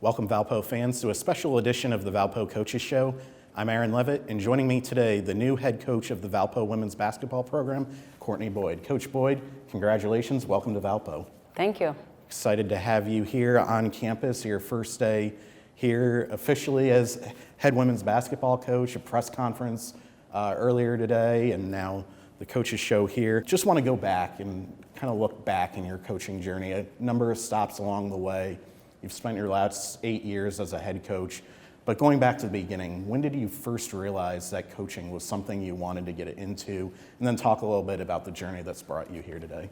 Welcome Valpo fans to a special edition of the Valpo Coaches Show. I'm Aaron Levitt, and joining me today, the new head coach of the Valpo women's basketball program, Courtney Boyd. Coach Boyd, congratulations, welcome to Valpo. Thank you. Excited to have you here on campus, your first day here officially as head women's basketball coach, a press conference earlier today, and now the coaches show here. Just want to go back and kind of look back in your coaching journey, a number of stops along the way. You've spent your last 8 years as a head coach, but going back to the beginning, when did you first realize that coaching was something you wanted to get into? And then talk a little bit about the journey that's brought you here today.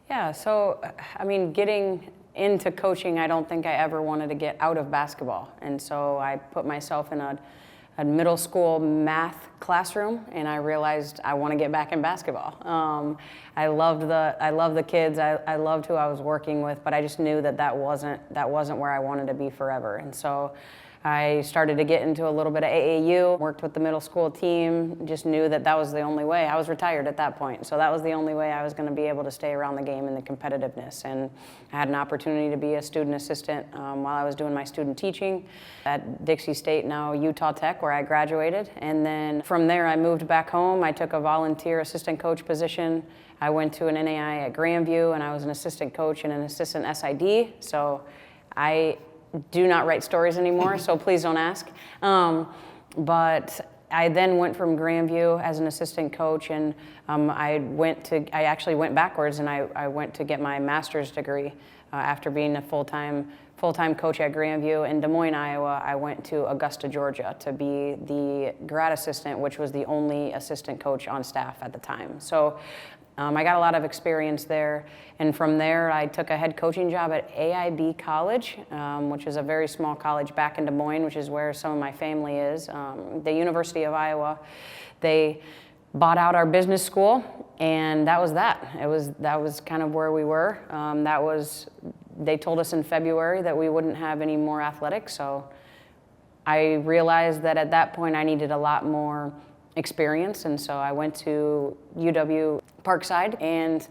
Yeah, so, getting into coaching, I don't think I ever wanted to get out of basketball. And so I put myself in a middle school math classroom, and I realized I want to get back in basketball. I loved the kids. I loved who I was working with, but I just knew that wasn't where I wanted to be forever. And so I started to get into a little bit of AAU, worked with the middle school team, just knew that was the only way. I was retired at that point, so that was the only way I was going to be able to stay around the game and the competitiveness. And I had an opportunity to be a student assistant while I was doing my student teaching at Dixie State, now Utah Tech, where I graduated. And then from there, I moved back home. I took a volunteer assistant coach position. I went to an NAI at Grandview, and I was an assistant coach and an assistant SID. So I do not write stories anymore, so please don't ask. But I then went from Grandview as an assistant coach, and I actually went backwards, and I went to get my master's degree after being a full-time coach at Grandview. In Des Moines, Iowa, I went to Augusta, Georgia to be the grad assistant, which was the only assistant coach on staff at the time. So I got a lot of experience there, and from there I took a head coaching job at AIB College, which is a very small college back in Des Moines, which is where some of my family is. The University of Iowa, they bought out our business school, and that was that. That was kind of where we were. They told us in February that we wouldn't have any more athletics, so I realized that at that point I needed a lot more experience, and so I went to UW Parkside, and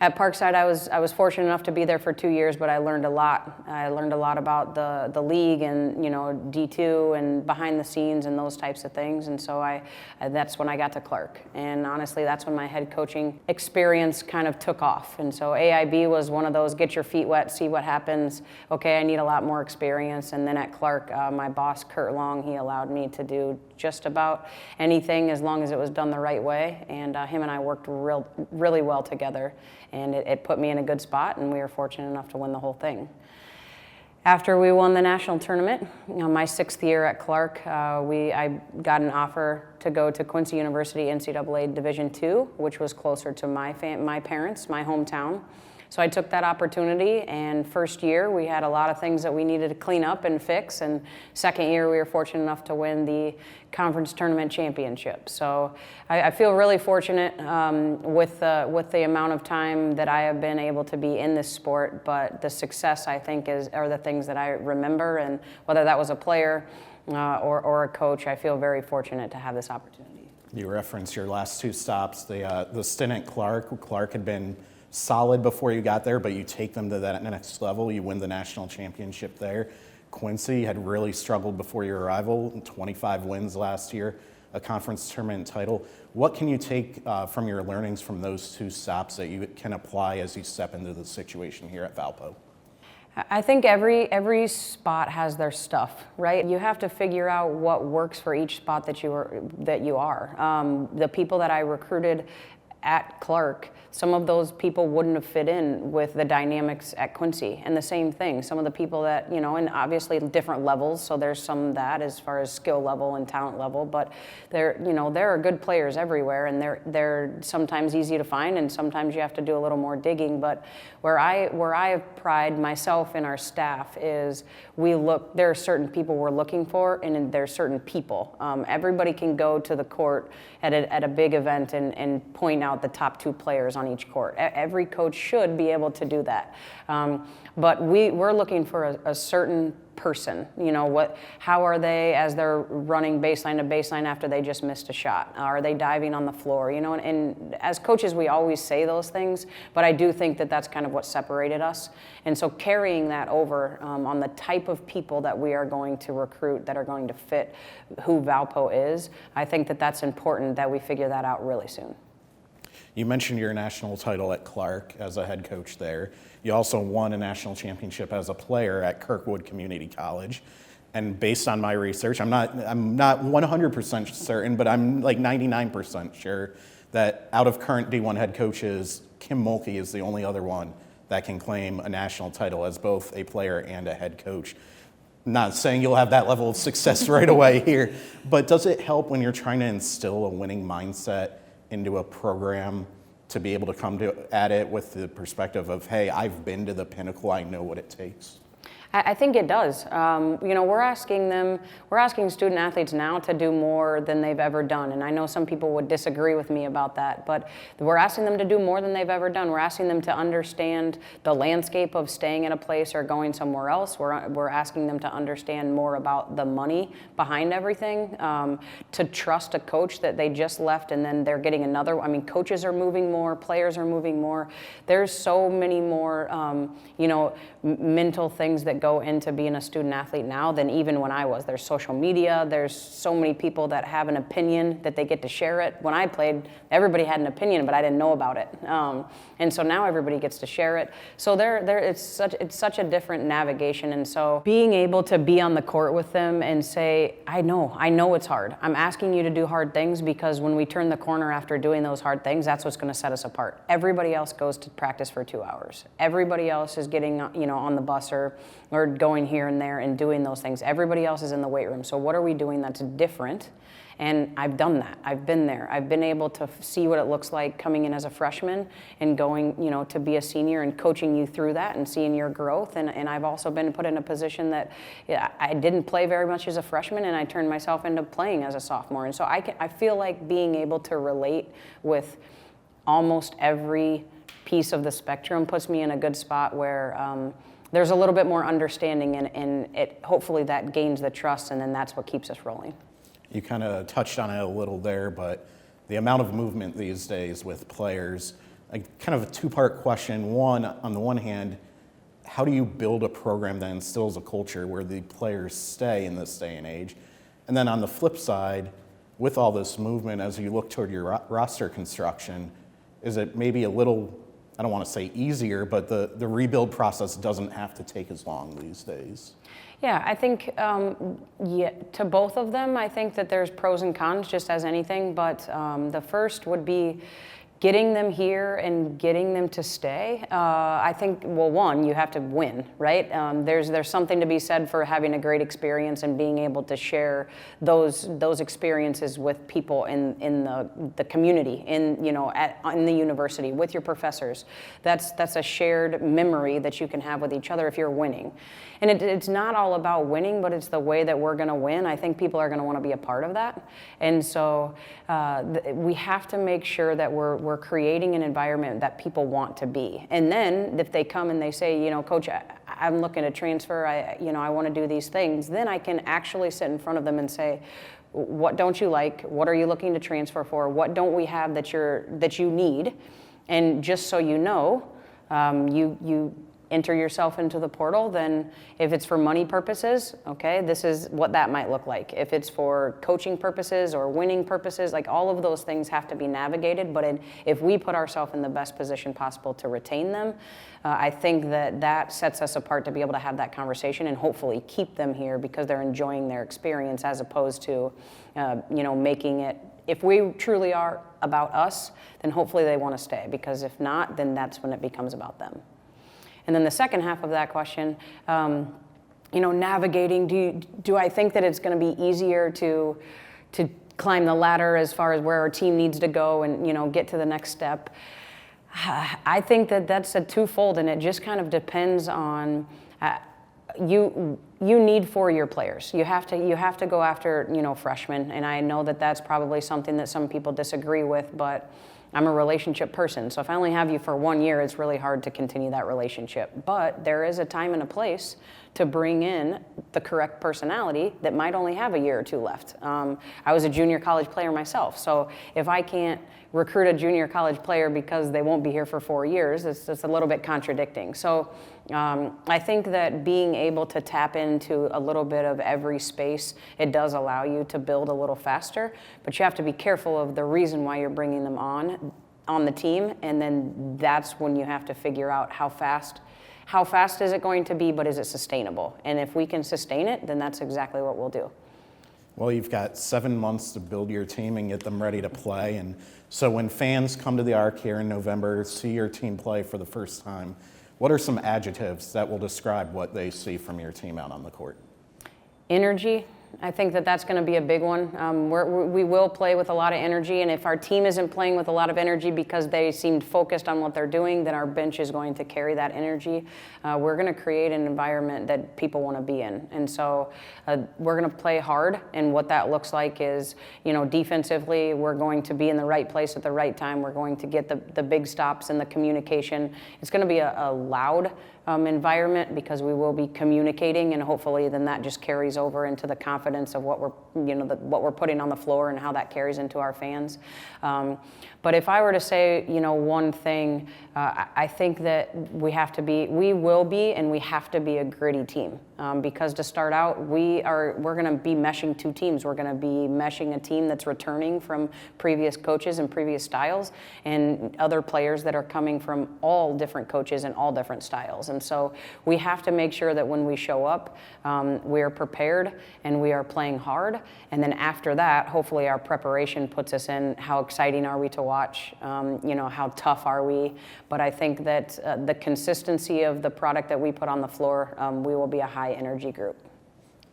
at Parkside I was fortunate enough to be there for 2 years, but I learned a lot. I learned a lot about the league and D2 and behind the scenes and those types of things, and so that's when I got to Clark, and honestly that's when my head coaching experience kind of took off. And so AIB was one of those get your feet wet, see what happens. Okay, I need a lot more experience. And then at Clark, my boss Kurt Long, he allowed me to do just about anything as long as it was done the right way, and him and I worked really well together, and it put me in a good spot, and we were fortunate enough to win the whole thing. After we won the national tournament, my 6th year at Clark, I got an offer to go to Quincy University NCAA Division II, which was closer to my parents, my hometown. So I took that opportunity, and first year we had a lot of things that we needed to clean up and fix, and second year we were fortunate enough to win the conference tournament championship. So I feel really fortunate with the amount of time that I have been able to be in this sport, but the success I think are the things that I remember, and whether that was a player or a coach, I feel very fortunate to have this opportunity. You referenced your last 2 stops, the stint at Clark. Clark had been solid before you got there, but you take them to that next level. You win the national championship there. Quincy had really struggled before your arrival, 25 wins last year, a conference tournament title. What can you take from your learnings from those 2 stops that you can apply as you step into the situation here at Valpo? I think every spot has their stuff, right? You have to figure out what works for each spot that you are. The people that I recruited at Clark, some of those people wouldn't have fit in with the dynamics at Quincy, and the same thing. Some of the people that, and obviously different levels, so there's some that as far as skill level and talent level, but there are good players everywhere, and they're sometimes easy to find, and sometimes you have to do a little more digging. But where I pride myself and our staff is there are certain people we're looking for, and there are certain people. Everybody can go to the court at a big event and point out out the top 2 players on each court. Every coach should be able to do that. But we're looking for a certain person. How are they as they're running baseline to baseline after they just missed a shot? Are they diving on the floor? And as coaches, we always say those things, but I do think that that's kind of what separated us. And so carrying that over on the type of people that we are going to recruit that are going to fit who Valpo is, I think that that's important that we figure that out really soon. You mentioned your national title at Clark as a head coach there. You also won a national championship as a player at Kirkwood Community College. And based on my research, I'm not 100% certain, but I'm like 99% sure that out of current D1 head coaches, Kim Mulkey is the only other one that can claim a national title as both a player and a head coach. Not saying you'll have that level of success right away here, but does it help when you're trying to instill a winning mindset into a program to be able to come at it with the perspective of, hey, I've been to the pinnacle, I know what it takes? I think it does. We're asking student athletes now to do more than they've ever done. And I know some people would disagree with me about that, but we're asking them to do more than they've ever done. We're asking them to understand the landscape of staying in a place or going somewhere else. We're asking them to understand more about the money behind everything, to trust a coach that they just left and then they're getting another. I mean, coaches are moving more, players are moving more. There's so many more, mental things that go into being a student athlete now than even when I was. There's social media. There's so many people that have an opinion that they get to share it. When I played, everybody had an opinion, but I didn't know about it. And so now everybody gets to share it. So it's such a different navigation. And so being able to be on the court with them and say, I know it's hard. I'm asking you to do hard things because when we turn the corner after doing those hard things, that's what's going to set us apart. Everybody else goes to practice for 2 hours. Everybody else is getting, on the bus or going here and there and doing those things. Everybody else is in the weight room. So what are we doing that's different? And I've done that. I've been there. I've been able to see what it looks like coming in as a freshman and going, to be a senior and coaching you through that and seeing your growth. And I've also been put in a position that I didn't play very much as a freshman and I turned myself into playing as a sophomore. And so I feel like being able to relate with almost every piece of the spectrum puts me in a good spot where there's a little bit more understanding and it hopefully that gains the trust and then that's what keeps us rolling. You kind of touched on it a little there, but the amount of movement these days with players, kind of a two-part question. One, on the one hand, how do you build a program that instills a culture where the players stay in this day and age? And then on the flip side, with all this movement, as you look toward your roster construction, is it maybe a little, I don't want to say easier, but the rebuild process doesn't have to take as long these days? Yeah, I think to both of them, I think that there's pros and cons, just as anything. But the first would be getting them here and getting them to stay. I think, well, one, you have to win, right? There's something to be said for having a great experience and being able to share those experiences with people in the community, in the university, with your professors. That's a shared memory that you can have with each other if you're winning. And it's not all about winning, but it's the way that we're going to win. I think people are going to want to be a part of that. And so we have to make sure that we're creating an environment that people want to be. And then if they come and they say, Coach, I'm looking to transfer, I want to do these things, then I can actually sit in front of them and say, what don't you like? What are you looking to transfer for? What don't we have that you need? And just so you know, you enter yourself into the portal, then if it's for money purposes, okay, this is what that might look like. If it's for coaching purposes or winning purposes, like all of those things have to be navigated, but if we put ourselves in the best position possible to retain them, I think that sets us apart to be able to have that conversation and hopefully keep them here because they're enjoying their experience as opposed to, making it, if we truly are about us, then hopefully they want to stay, because if not, then that's when it becomes about them. And then the second half of that question, navigating, do I think that it's going to be easier to climb the ladder as far as where our team needs to go and, get to the next step? I think that's a twofold, and it just kind of depends on you need 4-year players. You have to go after, freshmen, and I know that that's probably something that some people disagree with, but I'm a relationship person, so if I only have you for 1 year, it's really hard to continue that relationship. But there is a time and a place to bring in the correct personality that might only have a year or two left. I was a junior college player myself, so if I can't recruit a junior college player because they won't be here for 4 years, it's a little bit contradicting. So I think that being able to tap into a little bit of every space, it does allow you to build a little faster, but you have to be careful of the reason why you're bringing them on the team, and then that's when you have to figure out how fast is it going to be, but is it sustainable? And if we can sustain it, then that's exactly what we'll do. Well, you've got 7 months to build your team and get them ready to play. And so when fans come to the Arc here in November, see your team play for the first time, what are some adjectives that will describe what they see from your team out on the court? Energy. I think that that's going to be a big one. We will play with a lot of energy, and if our team isn't playing with a lot of energy because they seemed focused on what they're doing, then our bench is going to carry that energy. We're going to create an environment that people want to be in, and so we're going to play hard, and what that looks like is, defensively, we're going to be in the right place at the right time. We're going to get the big stops and the communication. It's going to be a loud environment because we will be communicating, and hopefully then that just carries over into the confidence of what we're putting on the floor and how that carries into our fans. But if I were to say, one thing, I think that we will be, and we have to be a gritty team. Because to start out, we're going to be meshing two teams. We're going to be meshing a team that's returning from previous coaches and previous styles, and other players that are coming from all different coaches and all different styles. And so we have to make sure that when we show up, we are prepared and we are playing hard. And then after that, hopefully our preparation puts us in how exciting are we to watch, how tough are we. But I think that the consistency of the product that we put on the floor, we will be a high energy group.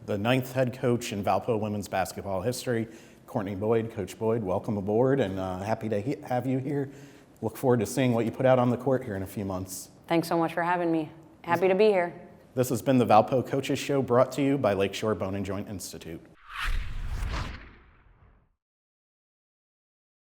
The 9th head coach in Valpo women's basketball history, Courtney Boyd. Coach Boyd, welcome aboard, and happy to have you here. Look forward to seeing what you put out on the court here in a few months. Thanks so much for having me. Happy to be here. This has been the Valpo Coaches Show, brought to you by Lakeshore Bone and Joint Institute.